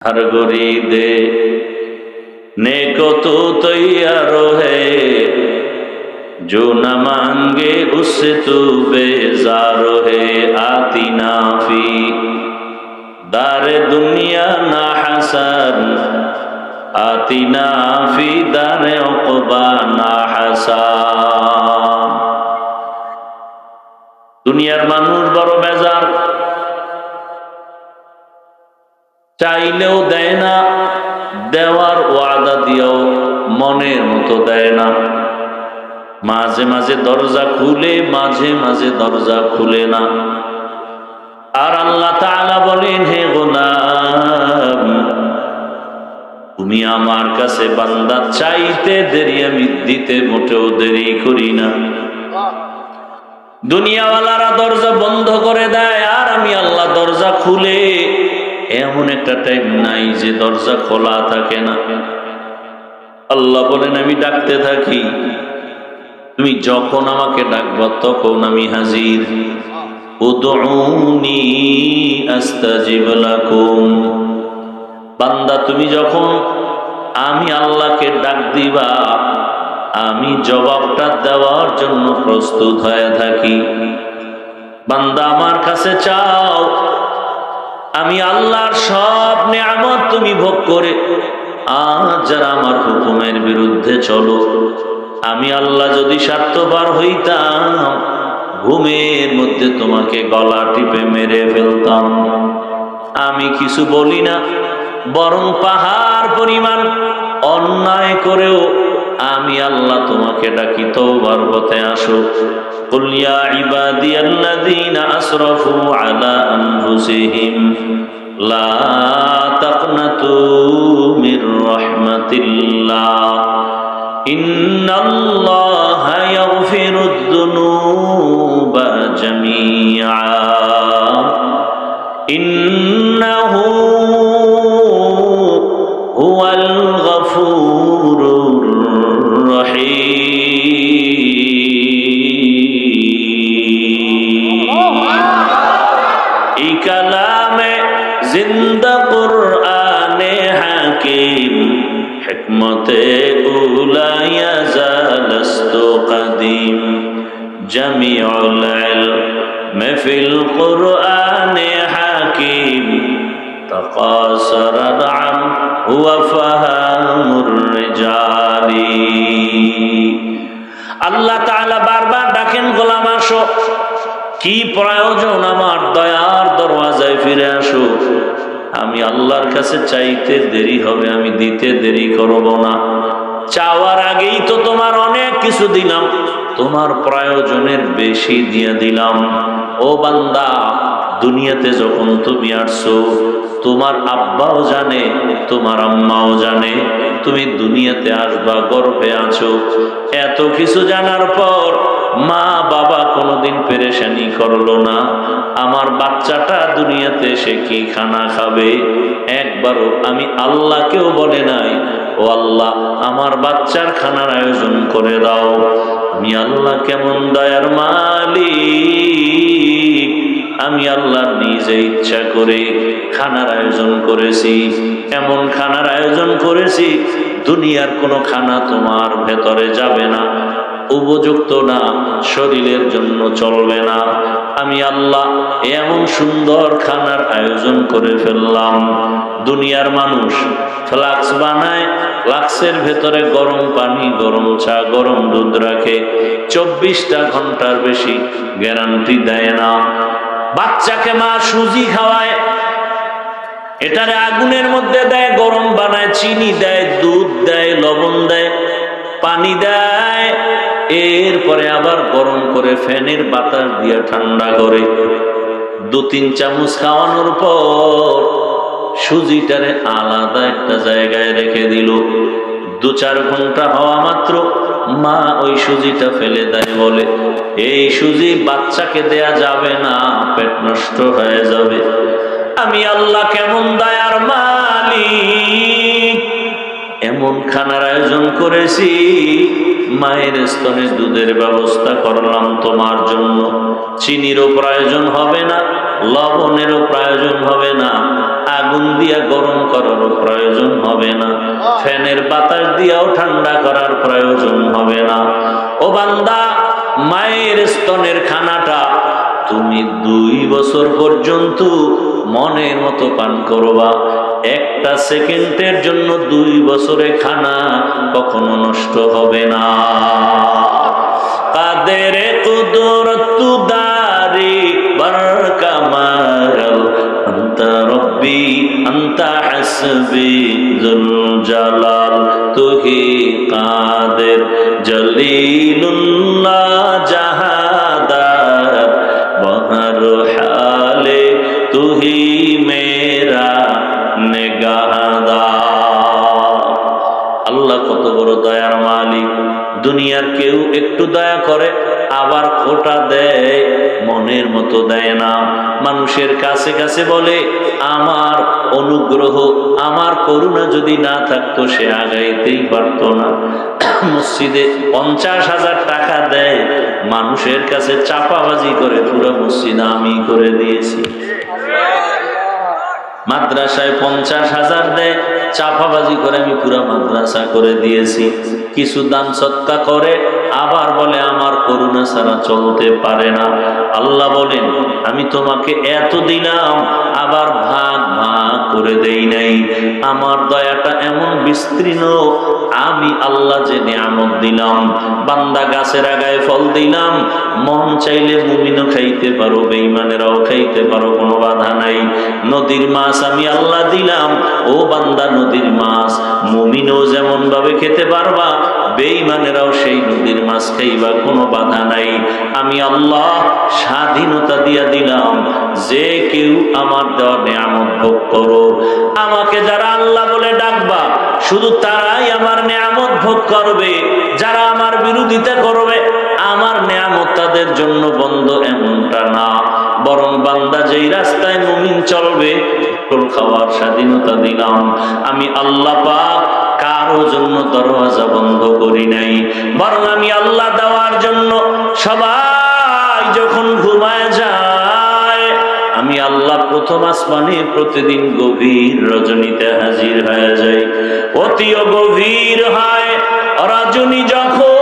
हर गुरीदे नेको तो तैयार है, जो न मांगे उससे तू बेजार है। आती नाफी दारे दुनिया ना हसन, आती नाफी दारे उक़बा ना हसन। दुनियार मानुष बड़ो बेजार, চাইলেও দেয় না, দেওয়ার ওয়াদা দিয়েও মনের মতো দেয় না। মাঝে মাঝে দরজা খুলে, মাঝে মাঝে দরজা খুলে না। আর আল্লাহ তাআলা বলেন, হে গোলাম, তুমি আমার কাছে বান্দা চাইতে দেরি, আমি দিতে মোটেও দেরি করি না। দুনিয়াওয়ালারা দরজা বন্ধ করে দেয়, আর আমি আল্লাহ দরজা খুলে, এমন একটা টাইম নাই যে দরজা খোলা থাকে না। আল্লাহ বলেন, আমি ডাকতে থাকি, তুমি যখন আমাকে ডাকবা তখন আমি হাজির। উদউনি আস্তাজিব লাকুম। বান্দা তুমি যখন আমি আল্লাহকে ডাক দিবা, আমি জবাবটা দেওয়ার জন্য প্রস্তুত হয়ে থাকি। বান্দা আমার কাছে চাও, আমি আল্লাহর সব নিয়ামত তুমি ভোগ করে আজ যারা আমার হুকুমের বিরুদ্ধে চলো, আমি আল্লাহ যদি স্বার্থপর হইতাম, ঘুমের মধ্যে তোমাকে গলা টিপে মেরে ফেলতাম। আমি কিছু বলি না, বরং পাহাড় পরিমাণ অন্যায় করেও আমি আল্লাহ তোমাকে ডাকি, তওবার পথে আসো। কুল ইয়া ইবাদিয়াল্লাযীনা আসরাফু আলা আনফুসিহিম লা তাকনাতু মির রাহমাতিল্লাহ ইন্নাল্লাহা ইয়াগফিরুদ যুনুবা জামিআ ইন্নাহু হুয়াল গফুরুর রহিম। এই কালামে জিন্দা কুরআনে হাকিম, হিকমতে উলা ইয়াজালস্তু কদিম, জামিউল ইলম ফিল কুরআনে হাকিম, তাকাসারাত আনহু ওয়া ফাহামুর রিজালি। আল্লাহ তাআলা বারবার ডাকেন, গোলাম আসো, কি প্রয়োজন আমার দয়ার দরওয়াজায় ফিরে আসো। আমি আল্লাহর কাছে চাইতে দেরি হবে, আমি দিতে দেরি করব না। চাওয়ার আগেই তো তোমার অনেক কিছু দিলাম, তোমার প্রয়োজনের বেশি দিয়ে দিলাম। ও বান্দা, দুনিয়াতে যখন তুমি আসছো, তোমার আব্বাও জানে, তোমার আম্মাও জানে তুমি দুনিয়াতে আসবা, গর্ভে আছো। এত কিছু জানার পর মা বাবা কোনোদিন পেরেশানি করলো না, আমার বাচ্চাটা দুনিয়াতে এসে কি খানা খাবে। একবারও আমি আল্লাহকেও বলে নাই, ও আল্লাহ আমার বাচ্চার খানার আয়োজন করে দাও। আমি আল্লাহ কেমন দয়ার মালিক, আমি আল্লাহ নিজে ইচ্ছা করে খানার আয়োজন করেছি। এমন খানার আয়োজন করেছি, দুনিয়ার কোনো খানা তোমার ভেতরে যাবে না, উপযুক্ত না, শরীরের জন্য চলবে না। আমি আল্লাহ এমন সুন্দর খানার আয়োজন করে ফেললাম। দুনিয়ার মানুষ ফ্লাক্স বানায়, ফ্লাক্সের ভেতরে গরম পানি, গরম চা, গরম দুধ রাখে, 24টা ঘন্টার বেশি গ্যারান্টি দেয় না। বাচ্চাকে মা সুজি খাওয়ায়, এটারে আগুনের মধ্যে দেয়, গরম বানায়, চিনি দেয়, দুধ দেয়, লবণ দেয়, পানি দেয়, এরপরে আবার গরম করে ফ্যানের বাতাস দিয়ে ঠান্ডা করে। 2-3 চামচ খাওয়ানোর পর সুজিটারে আলাদা একটা জায়গায় রেখে দিল। 2-4 ঘন্টা হওয়া মাত্র মা ওই সুজিটা ফেলে দেয়, বলে এই সুজি বাচ্চাকে দেয়া যাবে না, পেট নষ্ট হয়ে যাবে। আমি আল্লাহ কেমন দয়ার মালিক, এমন খানার আয়োজন করেছি, মায়ের স্তনে দুধের ব্যবস্থা করলাম তোমার জন্য। চিনিরও প্রয়োজন হবে না, লবণেরও প্রয়োজন হবে না। আগুন দিয়া গরম করারও প্রয়োজন হবে না, ফ্যানের বাতাস দিয়াও ঠান্ডা করার প্রয়োজন হবে না। ও বান্দা, মায়ের স্তনের খানাটা তুমি 2 বছর পর্যন্ত মনের মতো পান করবা। একটা সেকেন্ডের জন্য 2 বছরে খানা কখনো নষ্ট হবে না। কাদের কুদরত দারি বরকামাল আনতা রব্বি আনতা হাসবি যুল জালাল তুহি কাদের জলিলুল্লাহ জাহাদার বহর হালে তুহি মেরা নেগাহদার। আল্লাহ কত বড় দয়ার মালিক। দুনিয়ার কেউ একটু দয়া করে আবার খোটা দেয়, মনের মতো দেয় না। মানুষের কাছে কাছে বলে আমার অনুগ্রহ, আমার করুণা যদি না থাকতো সে আগাইতেই পারতো না। মসজিদে 50,000 টাকা দেয়, মানুষের কাছে চাপাবাজি করে পুরো মসজিদ আমি করে দিয়েছি। মাদ্রাসায় 50,000 দেয়, চাপাবাজি করে আমি পুরা মাদ্রাসা করে দিয়েছি। কিছু দান সৎকা করে আবার বলে আমার করুণা ছাড়া চলতে পারে না। আল্লাহ বলেন আমি তোমাকে এত দিলাম আবার ভাগ ভাগ করে দেই নাই। আমার দয়াটা এমন বিস্তীর্ণ, আমি আল্লাহ যে নিয়ামত দিলাম, বান্দা গাছের আগায় ফল দিলাম, মন চাইলে মুমিনও খাইতে পারো, বেঈমানেরাও খাইতে পারো, কোনো বাধা নাই। নদীর মাছ আমি আল্লাহ দিলাম, ও বান্দা নদীর মাছ মুমিনও যেমন ভাবে খেতে পারবা, বেঈমানেরাও সেই নদীর মাছ খাইবা, কোনো বাধা নাই। আমি আল্লাহ স্বাধীনতা দিয়া দিলাম, যে কেউ আমার দেওয়া নিয়ামত ভোগ করো। আমাকে যারা আল্লাহ বলে ডাকবা শুধু তারাই আমার নিয়ামত ভোগ করবে, যারা আমার বিরোধিতা করবে আমার নিয়ামত তাদের জন্য বন্ধ এমনটা না, বরং বান্দা যেই রাস্তায় মুমিন চলবে খাওয়ার স্বাধীনতা দিলাম। আমি আল্লাহ পাক কারো জন্য দরওয়াজা বন্ধ করি নাই, বরং আমি আল্লাহ দেওয়ার জন্য সবাই যখন ঘুমায় যায় আমি আল্লাহ প্রথম আসমানে প্রতিদিন গভীর রজনীতে হাজির হয়ে যাই। অতিও গভীর হয় রজনী যখন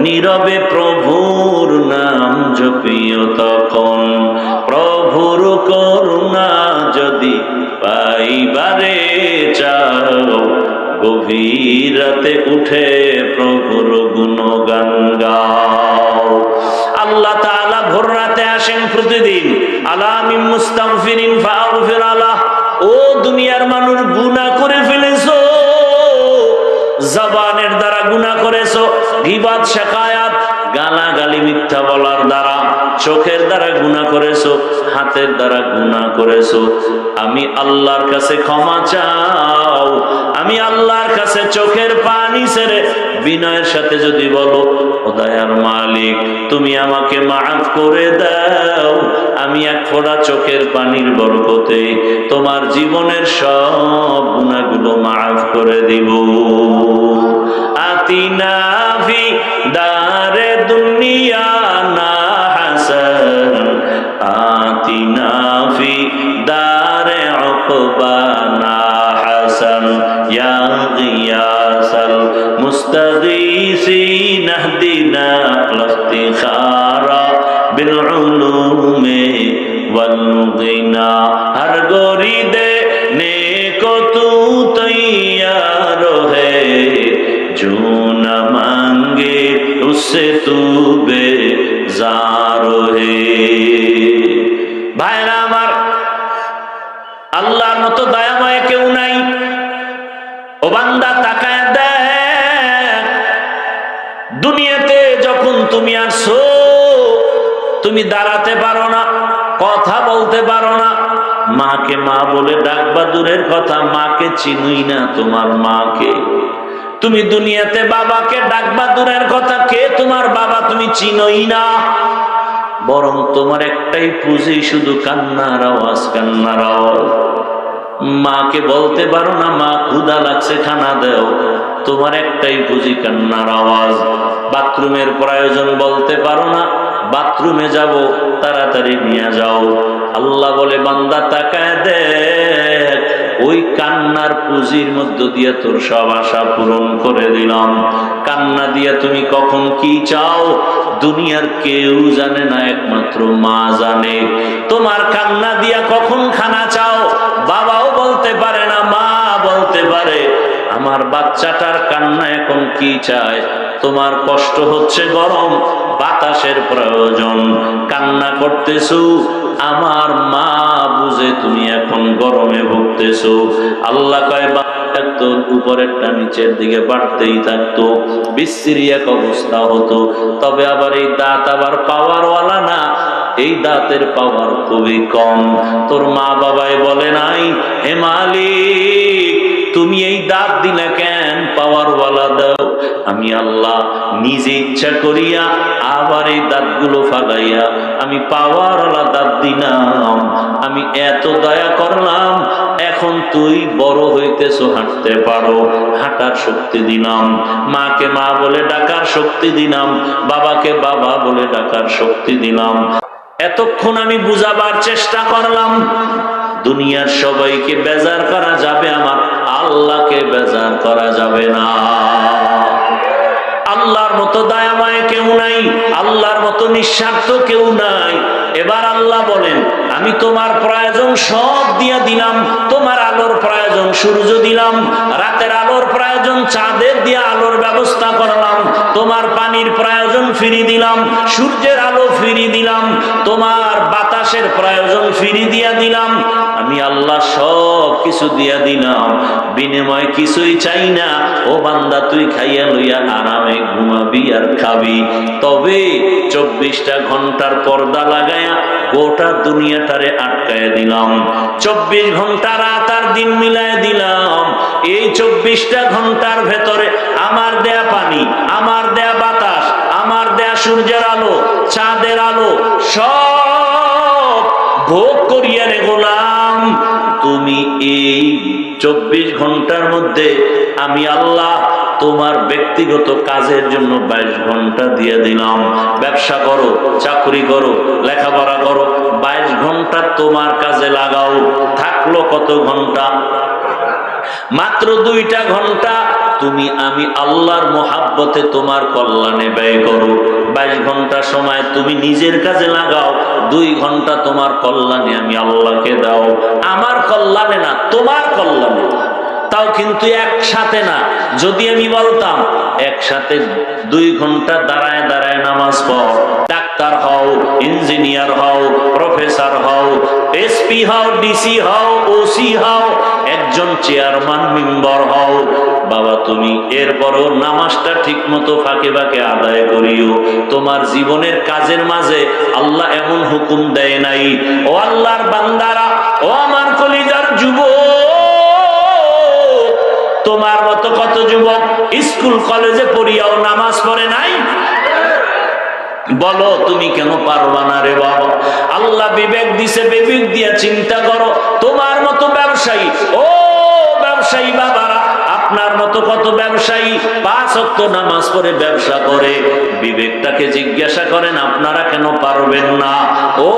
নীরবে প্রভুর নাম জপিও তখন, প্রভুর করুণা যদি পাইবারে চাও গভীর রাতে উঠে প্রভুর গুণগান গাও। আল্লাহ তাআলা ভোর রাতে আসেন প্রতিদিন। আলা মিন মুস্তাগফিরিন ফাগফির আলাহ। ও দুনিয়ার মানুষ, গুনাহ করে ফেলেছো, জবানের দ্বারা গুনাহ করেছো, গীবত শিকায়াত গালাগালি মিথ্যা বলার দ্বারা, চোখের দ্বারা গুনাহ করেছো, হাতের দ্বারা গুনাহ করেছো। আমি আল্লাহর কাছে ক্ষমা চাও। আমি আল্লাহর কাছে চোখের পানি ছেড়ে বিনয়ের সাথে যদি বলো ও দয়ার মালিক তুমি আমাকে মাফ করে দাও, আমি এক ফোঁটা চোখের পানির বরকতে তোমার জীবনের সব গুনাহগুলো মাফ করে দিব। আতিনা ফি দারে দুনিয়া না হাসান, আতিনা ফি দারে উকবা না হাসান, ইয়া গিয়াসাল মুস্তাগীসিন ইহদিনা ইফতিখারা বিল উলুমি ওয়াল গিনা। হর গোরি দে নেকো তু তৈয়ার হে, जो न मांगे उससे तू बेजार है। ভাইরা আমার, আল্লাহর মতো দয়াময় কেউ নাই। ও বান্দা তাকায় দেখ, দুনিয়াতে যখন তুমি আসছো তুমি দাঁড়াতে পারো না, কথা বলতে পারো না, মাকে মা বলে ডাকবা দূরের কথা, মাকে চিনুই না তোমার মাকে। তুমি দুনিয়াতে বাবাকে ডাকবা দূরের কথা, কে তোমার বাবা তুমি চিনোই না, বরং তোমার একটাই পুঁজি শুধু কান্নার আওয়াজ, কান্নার আওয়াজ। মাকে বলতে পারো না মা ক্ষুধা লাগছে খানা দাও, তোমার একটাই পুঁজি কান্নার আওয়াজ। বাথরুমের প্রয়োজন বলতে পারো না, বাথরুমে যাব তাড়াতাড়ি নিয়ে যাও, আল্লাহ বলে বান্দা তাকায় দেখ, ওই কান্নার পুঁজির মধ্য দিয়ে তোর সব আশা পূরণ করে দিলাম। কান্না দিয়া তুমি কখন কি চাও দুনিয়ার কেউ জানে না, একমাত্র মা জানে। তোমার কান্না দিয়া কখন খানা চাও বাবাও বলতে পারে না, মা বলতে পারে। আমার বাচ্চাটার কান্না এখন কি চায়? তোমার কষ্ট হচ্ছে গরম, বাতাসের প্রয়োজন, কান্না করতেছো, আমার মা বুঝে তুমি এখন গরমে ভুগতেছো। আল্লাহ কয় থাকতো উপরেরটা নিচের দিকে বাড়তেই থাকতো, বিশ্রী এক অবস্থা হতো। তবে আবার এই দাঁত আবার পাওয়ারওয়ালা না, এই দাঁতের পাওয়ার খুবই কম। তোর মা বাবাই বলে নাই, হে মালিক তুমি এই দাঁত দিলে কেন, পাওয়ারওয়ালা দাও। আমি আল্লাহ নিজে ইচ্ছা করিয়া আবার এই দাঁতগুলো ফালাইয়া আমি পাওয়ারওয়ালা দাঁত দিলাম। আমি এত দয়া করলাম, এখন তুই বড় হইতেছো, হাঁটতে পারো, হাঁটার শক্তি দিলাম। মাকে মা বলে ডাকার শক্তি দিলাম, বাবাকে বাবা বলে ডাকার শক্তি দিলাম। এতক্ষণ আমি বুঝাবার চেষ্টা করলাম, দুনিয়ার সবাইকে বেজার করা যাবে, আমার আল্লাহকে বেজার করা যাবে না। আল্লাহর মতো দয়াময় কেউ নাই, আল্লাহর মতো নিঃস্বার্থ কেউ নাই। এবার আল্লাহ বলেন, আমি তোমার প্রয়োজন সব দিয়া দিলাম। তোমার আলোর প্রয়োজন সূর্য দিলাম, রাতের আলোর প্রয়োজন চাঁদের দিয়া আলোর ব্যবস্থা করলাম। তোমার পানির প্রয়োজন ফিরি দিলাম, সূর্যের আলো ফিরি দিলাম। তোমার বাতাসের প্রয়োজন ফিরি দিয়া দিলাম। আমি আল্লাহ সব কিছু দিয়া দিলাম, বিনিময় কিছুই চাই না। ও বান্দা তুই খাইয়া লইয়া আরামে ঘুমাবি আর খাবি, তবে 24টা ঘন্টার পর্দা লাগায়া গোটা দুনিয়াটারে আটকায় দিলাম। 24 ঘন্টা রাত আর দিন মিলায় দিলাম। এই 24টা ঘন্টার ভেতরে আমার দেয়া পানি, আমার দেয়া বাতাস, আমার দেয়া সূর্যের আলো, চাঁদের আলো সব ভোগ করিয়া রে গোলাম। তুমি এই 24 ঘন্টার মধ্যে আমি আল্লাহ তোমার ব্যক্তিগত কাজের জন্য 22 ঘন্টা দিয়ে দিলাম। ব্যবসা করো, চাকরি করো, লেখাপড়া করো, 22 ঘন্টা তোমার কাজে লাগাও। থাকলো কত ঘন্টা? মাত্র 2টা ঘন্টা তুমি আমি আল্লাহর মোহাব্বতে তোমার কল্যাণে ব্যয় করো। 22 ঘন্টা সময় তুমি নিজের কাজে লাগাও, 2 ঘন্টা তোমার কল্যাণে আমি আল্লাহকে দাও। আমার কল্যাণে না, তোমার কল্যাণে। তাও কিন্তু একসাথে না। যদি আমি বলতাম একসাথে 2 ঘন্টা দাঁড়ায় দাঁড়ায় নামাজ পড়, ডাক্তার হও, ইঞ্জিনিয়ার হও, প্রফেসর হও, এসপি হও, ডিসি হও, ওসি হও, একজন চেয়ারম্যান মেম্বার হও, বাবা তুমি এরপরও নামাজটা ঠিক মতো ফাঁকে ফাঁকে আদায় করিও। তোমার জীবনের কাজের মাঝে আল্লাহ এমন হুকুম দেয় নাই। ও আল্লাহর বান্দারা, ও আমার কলিজার যুবক, তোমার মতো কত যুবক স্কুল কলেজে পড়িয়াও নামাজ পড়ে নাই? বলো তুমি কেন পারবা না রে বাবা? আল্লাহ বিবেক দিছে, বিবেক দিয়া চিন্তা করো। তোমার মতো ব্যবসায়ী, ও ব্যবসায়ী বাবারা, আপনার মতো কত ব্যবসায়ী 5 ওয়াক্ত নামাজ পড়ে ব্যবসা করে, বিবেকটাকে জিজ্ঞাসা করেন আপনারা কেন পারবেন না? ও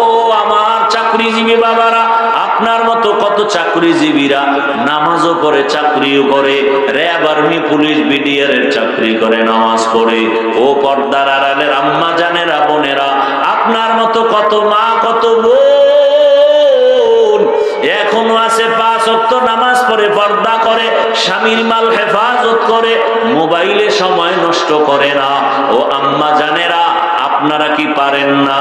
আমার চাকরিজীবী বাবারা, আপনার মতো কত চাকরিজীবীরা নামাজও পড়ে, চাকরিও করে, র্যাব, আর্মি, পুলিশ, বিডিআর এর চাকরি করে, নামাজ পড়ে। ও পর্দার আড়ালের আম্মা জানেরা, বোনেরা, আপনার মতো কত মা, কত বোন এখনো আছে 5 ওয়াক্ত নামাজ পড়ে, পর্দা করে, স্বামীর মাল হেফাজত করে, মোবাইলে সময় নষ্ট করে না। ও আম্মা জানেরা, আপনারা কি পারেন না?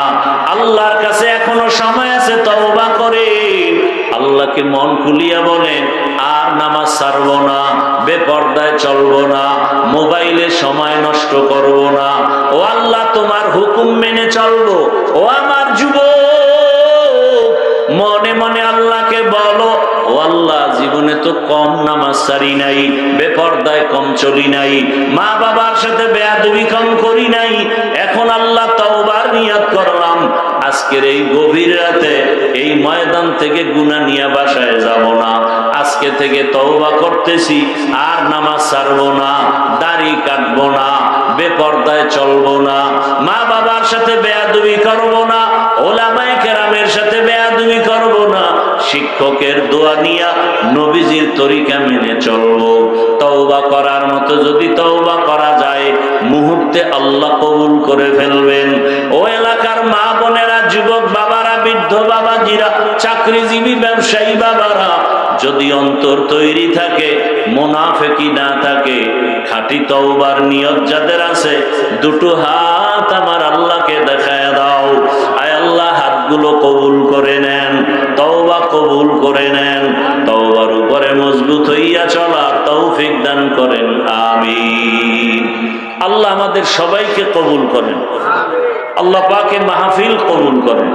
আল্লাহর কাছে এখনো সময় আছে, তওবা করেন। আল্লাহকে মন খুলিয়া বলেন, আর নামাজ ছাড়বো না, বেপর্দায় চলবো না, মোবাইলে সময় নষ্ট করব না। ও আল্লাহ তোমার হুকুম মেনে চলবো। ও আমার যুবক, মনে মনে আল্লাহকে বলো, ও আল্লাহ জীবনে তো কম নামাজ ছাড়ি নাই, বেপর্দায় কম চলি নাই, মা বাবার সাথে বেয়াদবি কম করি নাই। এখন আল্লাহ তওবার নিয়ত করলাম, আজকের এই গভীর রাতে এই ময়দান থেকে গুনাহ নিয়ে বাসায় যাব না। আজকে আজকে থেকে তওবা করতেছি, আর নামাজ ছাড়বো না, দাড়ি কাটবো না, বেপরদায় চলবো না, মা বাবার সাথে বেয়াদবি করবো না, ওলামায়ে কেরামের সাথে বেয়াদবি করবো না, শিক্ষকের দোয়া নিয়া নবীজির তরিকা মেনে চলবো। তওবা করার মতো যদি তওবা করা যায়, মুহূর্তে আল্লাহ কবুল করে ফেলবেন। ও এলাকার মা বোনেরা, যুবক বাবারা, বৃদ্ধ বাবাজিরা, চাকরিজীবী ব্যবসায়ী বাবারা, যদি অন্তর তৈরি থাকে, মুনাফিকি না থাকে, খাঁটি তওবার নিয়ত যাদের আছে, দুটো হাত আমার আল্লাহকে দেখায় দাও। আয় আল্লাহ, হাতগুলো কবুল করে নেন, তওবা কবুল করে নেন, তওবার উপরে মজবুত হইয়া চলার তৌফিক দান করেন, আমিন। আল্লাহ আমাদের সবাইকে কবুল করেন, আল্লাহ পাকের মাহফিল কবুল করেন।